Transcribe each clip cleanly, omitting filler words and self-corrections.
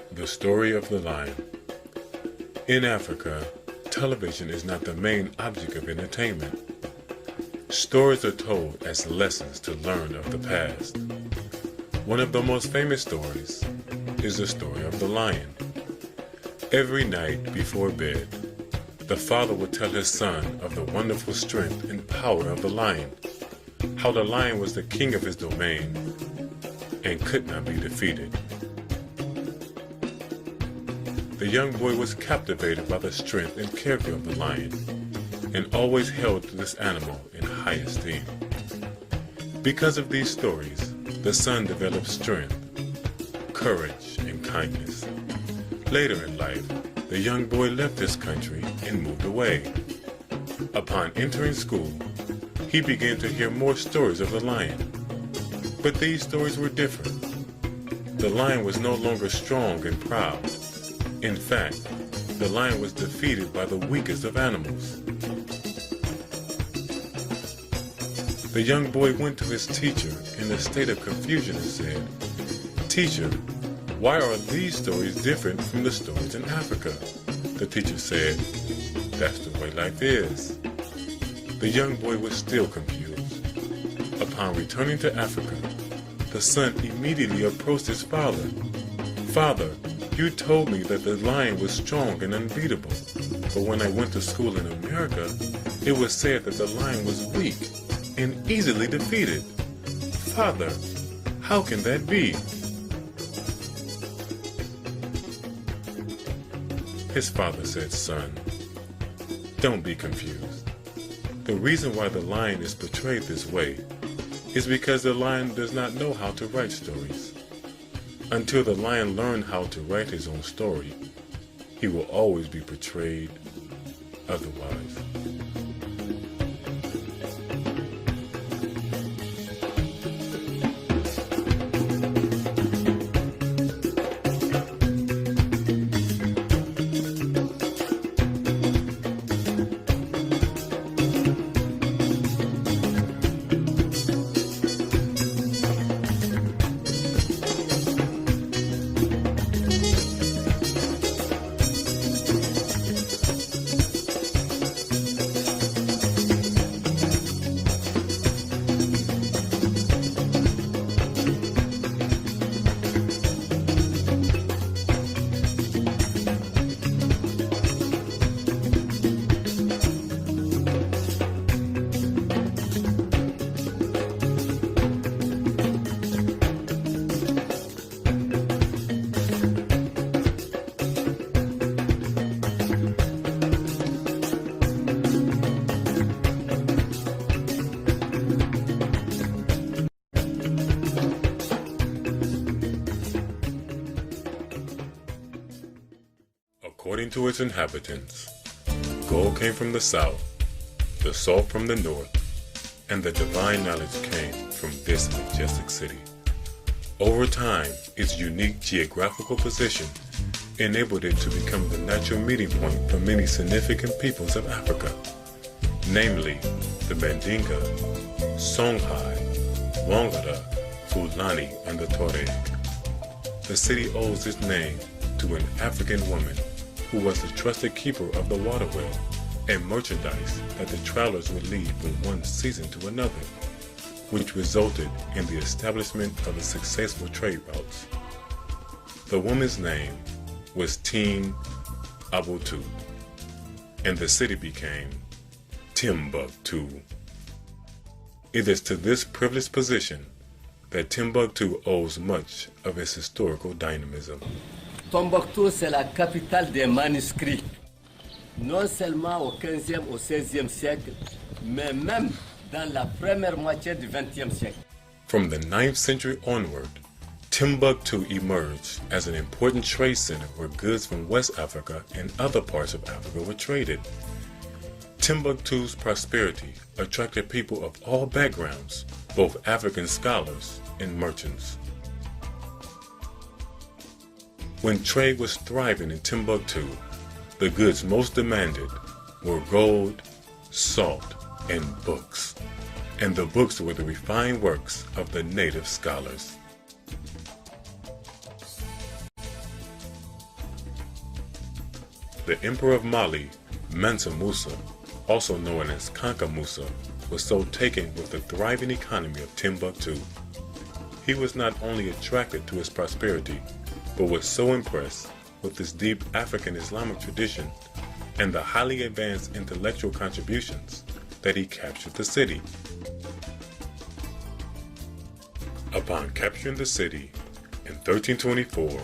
The story of the lion. In Africa, television is not the main object of entertainment. Stories are told as lessons to learn of the past. One of the most famous stories is the story of the lion. Every night before bed, the father would tell his son of the wonderful strength and power of the lion, how the lion was the king of his domain and could not be defeated. The young boy was captivated by the strength and character of the lion, and always held this animal in high esteem. Because of these stories, the son developed strength, courage, and kindness. Later in life, the young boy left his country and moved away. Upon entering school, he began to hear more stories of the lion. But these stories were different. The lion was no longer strong and proud. In fact, the lion was defeated by the weakest of animals. The young boy went to his teacher in a state of confusion and said, "Teacher, why are these stories different from the stories in Africa?" The teacher said, "That's the way life is." The young boy was still confused. Upon returning to Africa, the son immediately approached his father. "Father, you told me that the lion was strong and unbeatable, but when I went to school in America, it was said that the lion was weak and easily defeated. Father, how can that be?" His father said, "Son, don't be confused. The reason why the lion is portrayed this way is because the lion does not know how to write stories. Until the lion learns how to write his own story, he will always be portrayed otherwise." According to its inhabitants, gold came from the south, the salt from the north, and the divine knowledge came from this majestic city. Over time, its unique geographical position enabled it to become the natural meeting point for many significant peoples of Africa, namely the Mandinka, Songhai, Wangara, Fulani, and the Tuareg. The city owes its name to an African woman who was the trusted keeper of the waterway and merchandise that the travelers would leave from one season to another, which resulted in the establishment of the successful trade routes. The woman's name was Timbuktu, and the city became Timbuktu. It is to this privileged position that Timbuktu owes much of its historical dynamism. Tombouctou, c'est la capitale des manuscrits. Non seulement au 15e, au 16e siècle, mais même dans la première moitié du 20e siècle. From the 9th century onward, Timbuktu emerged as an important trade center where goods from West Africa and other parts of Africa were traded. Timbuktu's prosperity attracted people of all backgrounds, both African scholars and merchants. When trade was thriving in Timbuktu, the goods most demanded were gold, salt, and books. And the books were the refined works of the native scholars. The Emperor of Mali, Mansa Musa, also known as Kanka Musa, was so taken with the thriving economy of Timbuktu. He was not only attracted to its prosperity, but was so impressed with its deep African Islamic tradition and the highly advanced intellectual contributions that he captured the city. Upon capturing the city in 1324,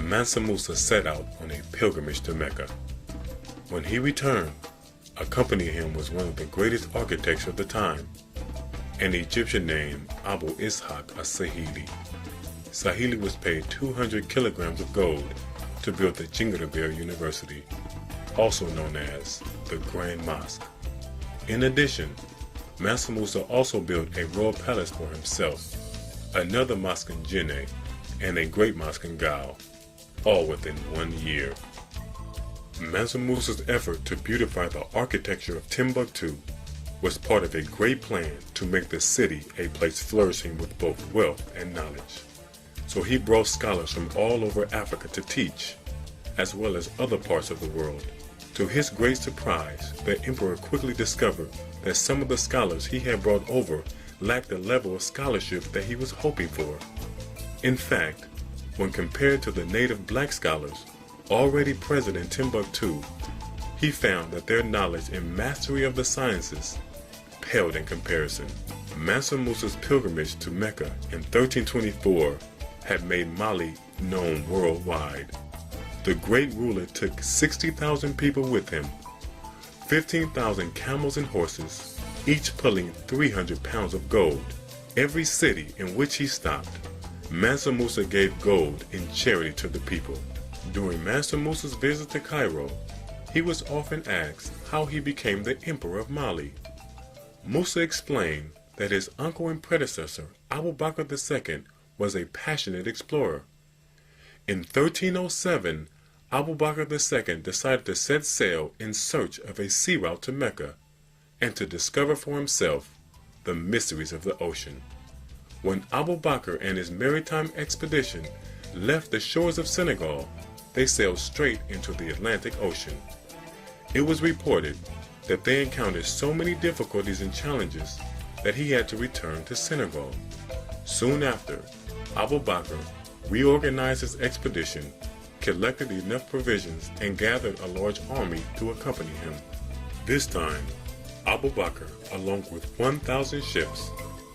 Mansa Musa set out on a pilgrimage to Mecca. When he returned, accompanying him was one of the greatest architects of the time, an Egyptian named Abu Ishaq as-Sahili. Sahili was paid 200 kilograms of gold to build the Jingarabir University, also known as the Grand Mosque. In addition, Mansa Musa also built a royal palace for himself, another mosque in Jenne, and a great mosque in Gao, all within 1 year. Mansa Musa's effort to beautify the architecture of Timbuktu was part of a great plan to make the city a place flourishing with both wealth and knowledge. So he brought scholars from all over Africa to teach, as well as other parts of the world. To his great surprise, the emperor quickly discovered that some of the scholars he had brought over lacked the level of scholarship that he was hoping for. In fact, when compared to the native black scholars already present in Timbuktu, he found that their knowledge and mastery of the sciences paled in comparison. Mansa Musa's pilgrimage to Mecca in 1324 had made Mali known worldwide. The great ruler took 60,000 people with him, 15,000 camels and horses, each pulling 300 pounds of gold. Every city in which he stopped, Mansa Musa gave gold in charity to the people. During Mansa Musa's visit to Cairo, he was often asked how he became the emperor of Mali. Musa explained that his uncle and predecessor, Abu Bakr II, was a passionate explorer. In 1307, Abu Bakr II decided to set sail in search of a sea route to Mecca and to discover for himself the mysteries of the ocean. When Abu Bakr and his maritime expedition left the shores of Senegal, they sailed straight into the Atlantic Ocean. It was reported that they encountered so many difficulties and challenges that he had to return to Senegal. Soon after, Abu Bakr reorganized his expedition, collected enough provisions, and gathered a large army to accompany him. This time, Abu Bakr, along with 1,000 ships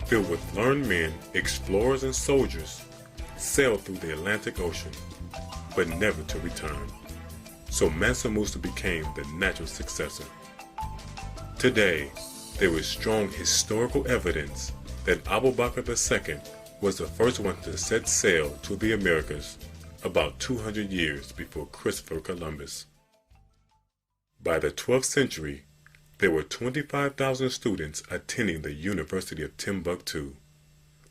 filled with learned men, explorers, and soldiers, sailed through the Atlantic Ocean, but never to return. So Mansa Musa became the natural successor. Today, there is strong historical evidence that Abu Bakr II was the first one to set sail to the Americas about 200 years before Christopher Columbus. By the 12th century, there were 25,000 students attending the University of Timbuktu.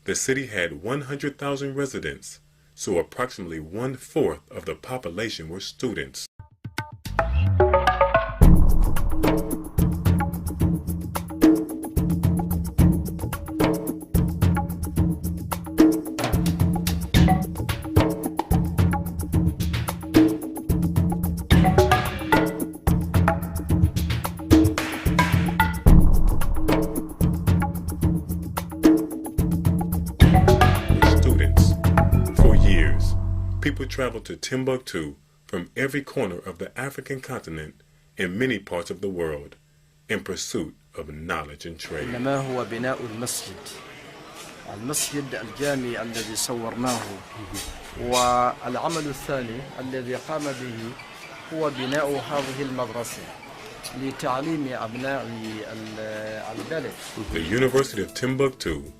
The city had 100,000 residents, so approximately 1/4 of the population were students. People traveled to Timbuktu from every corner of the African continent and many parts of the world in pursuit of knowledge and trade. إنما هو بناء المسجد المسجد الجامعي الذي صورناه. والعمل الثاني الذي قام به هو بناء هذه المدرسة لتعليم أبناء البلد. The University of Timbuktu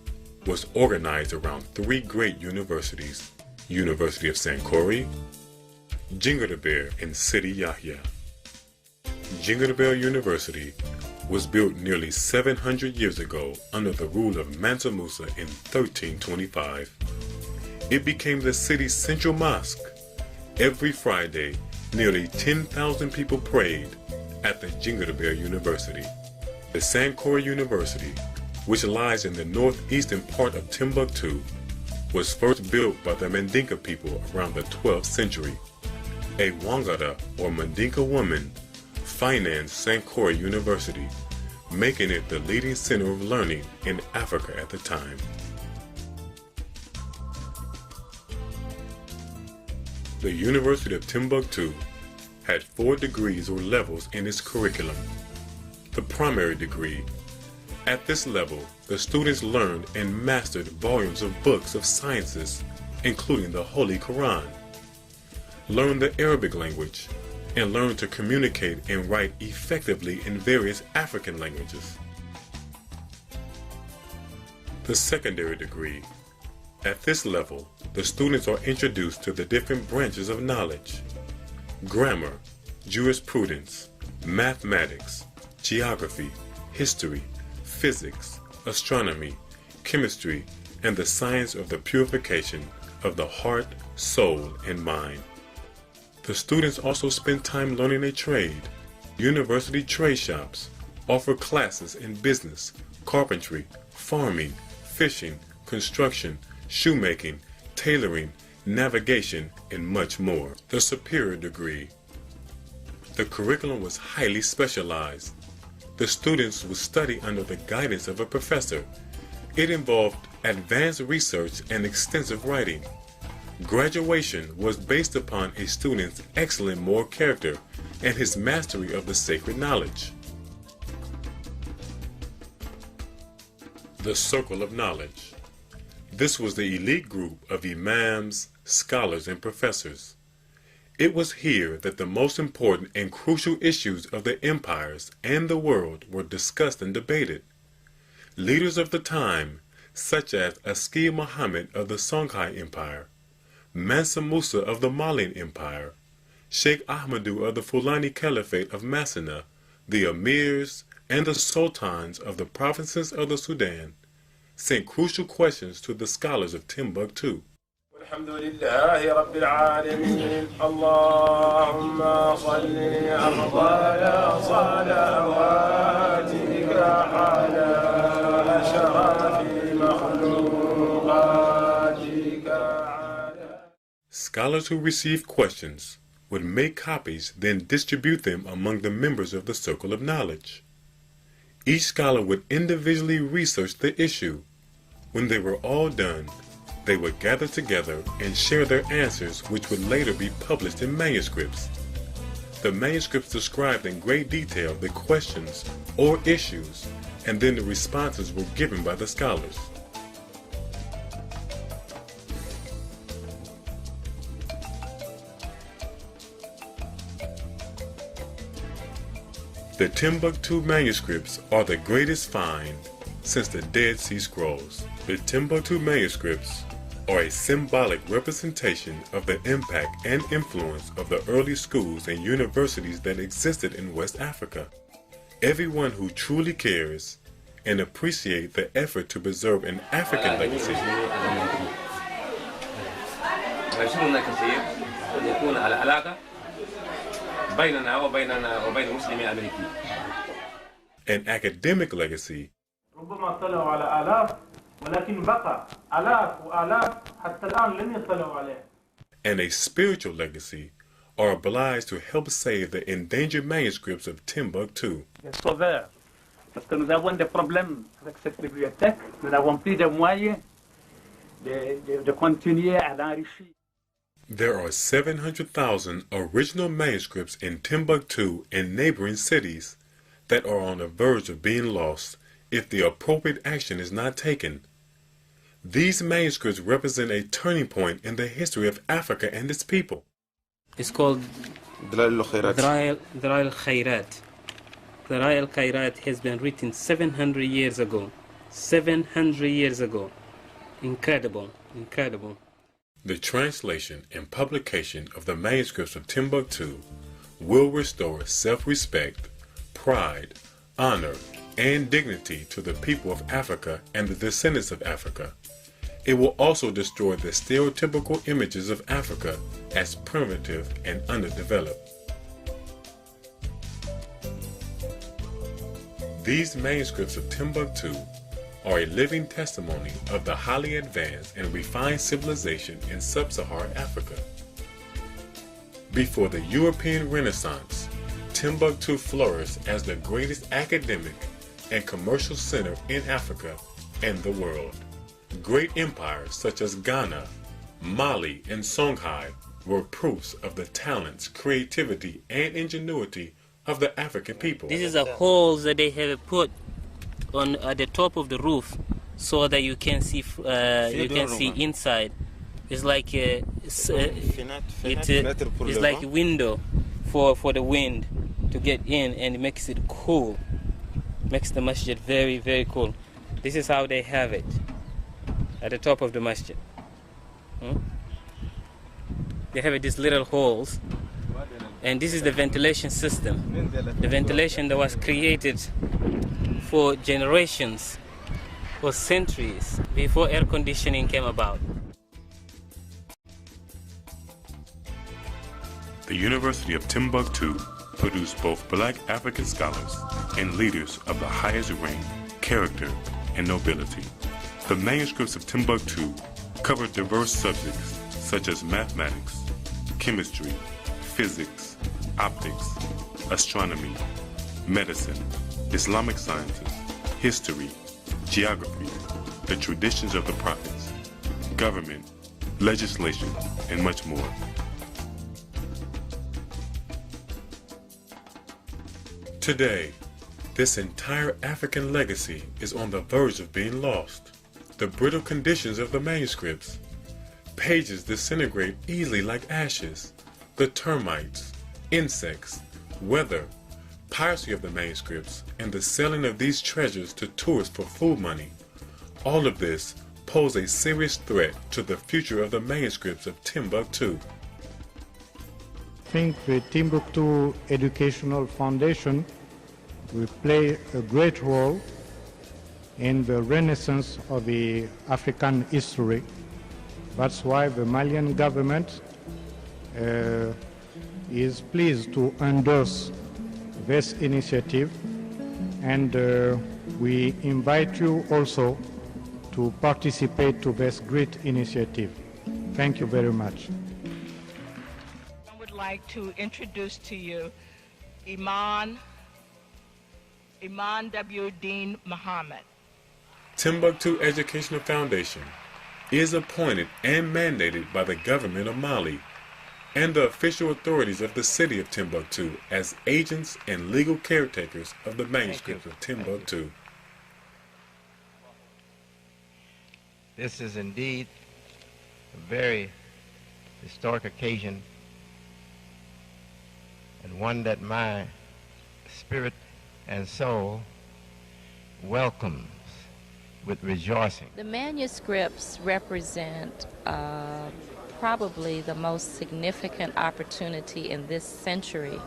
was organized around three great universities: University of Sankore, Jingadabir, and Sidi Yahya. Jingadabir University was built nearly 700 years ago under the rule of Mansa Musa in 1325. It became the city's central mosque. Every Friday, nearly 10,000 people prayed at the Jingadabir University. The Sankore University, which lies in the northeastern part of Timbuktu, was first built by the Mandinka people around the 12th century. A Wangara or Mandinka woman financed Sankore University, making it the leading center of learning in Africa at the time. The University of Timbuktu had 4 degrees or levels in its curriculum. The primary degree. At this level, the students learned and mastered volumes of books of sciences, including the Holy Quran, learned the Arabic language, and learned to communicate and write effectively in various African languages. The secondary degree. At this level, the students are introduced to the different branches of knowledge: grammar, jurisprudence, mathematics, geography, history, physics, astronomy, chemistry, and the science of the purification of the heart, soul, and mind. The students also spend time learning a trade. University trade shops offer classes in business, carpentry, farming, fishing, construction, shoemaking, tailoring, navigation, and much more. The superior degree. The curriculum was highly specialized. The students would study under the guidance of a professor. It involved advanced research and extensive writing. Graduation was based upon a student's excellent moral character and his mastery of the sacred knowledge. The Circle of Knowledge. This was the elite group of imams, scholars, and professors. It was here that the most important and crucial issues of the empires and the world were discussed and debated. Leaders of the time, such as Aski Muhammad of the Songhai Empire, Mansa Musa of the Malian Empire, Sheikh Ahmadu of the Fulani Caliphate of Massina, the emirs, and the sultans of the provinces of the Sudan, sent crucial questions to the scholars of Timbuktu. الحمد لله رب العالمين اللهم صل أفضل صلواتك على أشرف مخلوقاتك. Scholars who received questions would make copies, then distribute them among the members of the Circle of Knowledge. Each scholar would individually research the issue. When they were all done, they would gather together and share their answers, which would later be published in manuscripts. The manuscripts described in great detail the questions or issues, and then the responses were given by the scholars. The Timbuktu manuscripts are the greatest find since the Dead Sea Scrolls. The Timbuktu manuscripts are a symbolic representation of the impact and influence of the early schools and universities that existed in West Africa. Everyone who truly cares and appreciates the effort to preserve an African legacy an academic legacy ربما طلعوا على آلاف ولكن بقى آلاف وآلاف حتى الآن لم يطلعوا عليه. And a spiritual legacy are obliged to help save the endangered manuscripts of Timbuktu. Sauveur, parce que nous avons des problèmes avec cette bibliothèque, nous n'avons plus de moyens de continuer à l'enrichir. There are 700,000 original manuscripts in Timbuktu and neighboring cities that are on the verge of being lost if the appropriate action is not taken. These manuscripts represent a turning point in the history of Africa and its people. It's called Dalail al-Khairat. Dalail al-Khairat has been written 700 years ago. 700 years ago. Incredible, incredible. The translation and publication of the manuscripts of Timbuktu will restore self-respect, pride, honor, and dignity to the people of Africa and the descendants of Africa. It will also destroy the stereotypical images of Africa as primitive and underdeveloped. These manuscripts of Timbuktu are a living testimony of the highly advanced and refined civilization in sub-Saharan Africa. Before the European Renaissance, Timbuktu flourished as the greatest academic and commercial center in Africa and the world. Great empires such as Ghana, Mali, and Songhai were proofs of the talents, creativity, and ingenuity of the African people. This is a hole that they have put on at the top of the roof so that you can see inside. It's like it's like a window for the wind to get in, and it makes it cool. Makes the masjid very, very cool. This is how they have it at the top of the masjid. They have these little holes, and this is the ventilation system. The ventilation that was created for generations, for centuries, before air conditioning came about. The University of Timbuktu produced both black African scholars and leaders of the highest rank, character, and nobility. The manuscripts of Timbuktu covered diverse subjects such as mathematics, chemistry, physics, optics, astronomy, medicine, Islamic sciences, history, geography, the traditions of the prophets, government, legislation, and much more. Today, this entire African legacy is on the verge of being lost. The brittle conditions of the manuscripts. Pages disintegrate easily like ashes. The termites, insects, weather, piracy of the manuscripts, and the selling of these treasures to tourists for food money. All of this pose a serious threat to the future of the manuscripts of Timbuktu. I think the Timbuktu Educational Foundation will play a great role in the renaissance of the African history. That's why the Malian government is pleased to endorse this initiative, and we invite you also to participate to this great initiative. Thank you very much. I would like to introduce to you Imam W. Dean Muhammad. Timbuktu Educational Foundation is appointed and mandated by the government of Mali and the official authorities of the city of Timbuktu as agents and legal caretakers of the manuscripts of Timbuktu. This is indeed a very historic occasion, and one that my spirit and soul welcomes with rejoicing. The manuscripts represent probably the most significant opportunity in this century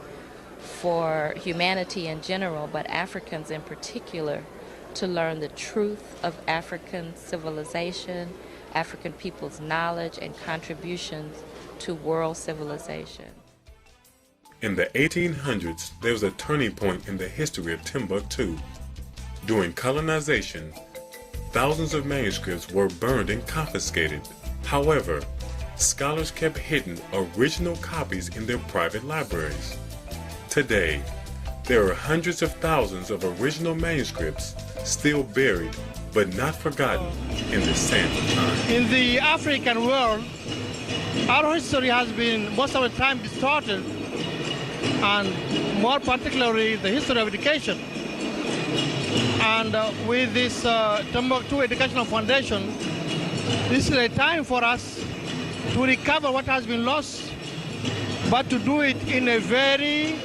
for humanity in general, but Africans in particular, to learn the truth of African civilization, African people's knowledge and contributions to world civilization. In the 1800s, there was a turning point in the history of Timbuktu. During colonization, thousands of manuscripts were burned and confiscated. However, scholars kept hidden original copies in their private libraries. Today, there are hundreds of thousands of original manuscripts still buried but not forgotten in the sands of time. In the African world, our history has been most of the time distorted, and more particularly the history of education. And with this Timbuktu Educational Foundation, This is a time for us to recover what has been lost, but to do it in a very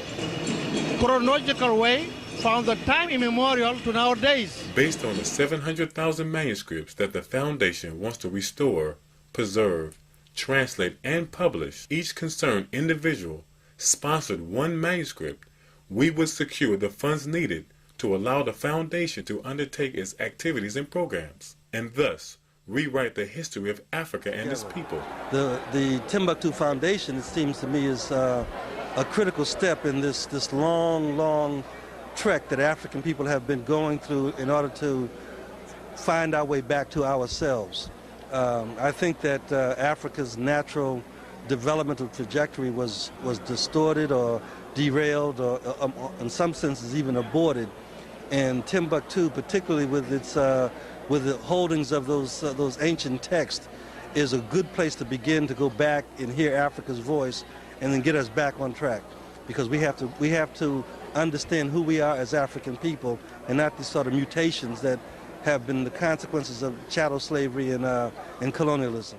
chronological way from the time immemorial to nowadays. Based on the 700,000 manuscripts that the Foundation wants to restore, preserve, translate, and publish, each concerned individual sponsored one manuscript, we would secure the funds needed to allow the Foundation to undertake its activities and programs, and thus rewrite the history of Africa and its people. The Timbuktu Foundation, it seems to me, is a critical step in this long trek that African people have been going through in order to find our way back to ourselves. I think that Africa's natural developmental trajectory was distorted or derailed or in some senses even aborted. And Timbuktu, particularly with its with the holdings of those ancient texts, is a good place to begin to go back and hear Africa's voice and then get us back on track, because we have to understand who we are as African people and not these sort of mutations that have been the consequences of chattel slavery and colonialism.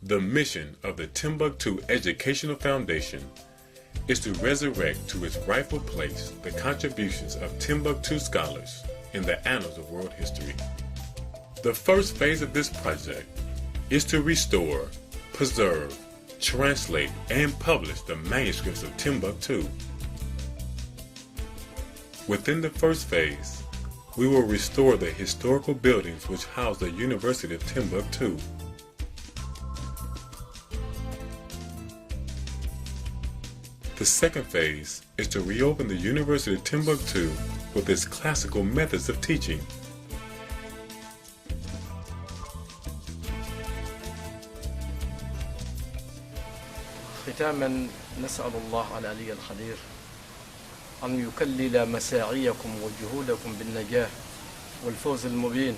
The mission of the Timbuktu Educational Foundation is to resurrect to its rightful place the contributions of Timbuktu scholars in the annals of world history. The first phase of this project is to restore, preserve, translate, and publish the manuscripts of Timbuktu. Within the first phase, we will restore the historical buildings which house the University of Timbuktu. The second phase is to reopen the University of Timbuktu with its classical methods of teaching. ختاما نسأل الله العلي القدير أن يكلل مساعيكم وجهودكم بالنجاح والفوز المبين،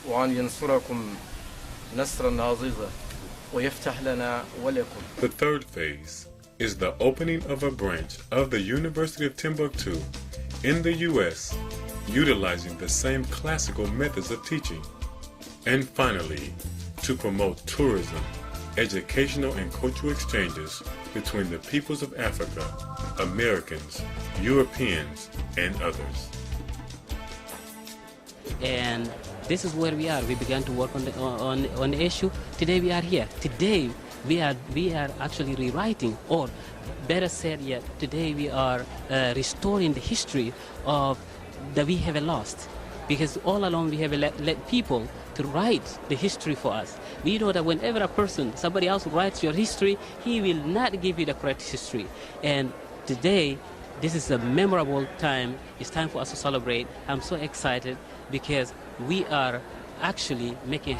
وأن ينصركم نصرا عزيزا ويفتح لنا ولكم. The third phase is the opening of a branch of the University of Timbuktu in the U.S. utilizing the same classical methods of teaching. And finally, to promote tourism, educational and cultural exchanges between the peoples of Africa, Americans, Europeans, and others. And this is where we are. We began to work on the issue. Today we are here. Today we are actually rewriting, or better said yet, today we are restoring the history of that we have lost. Because all along we have let people to write the history for us. We know that whenever a person, somebody else writes your history, he will not give you the correct history. And today, this is a memorable time. It's time for us to celebrate. I'm so excited because we are actually making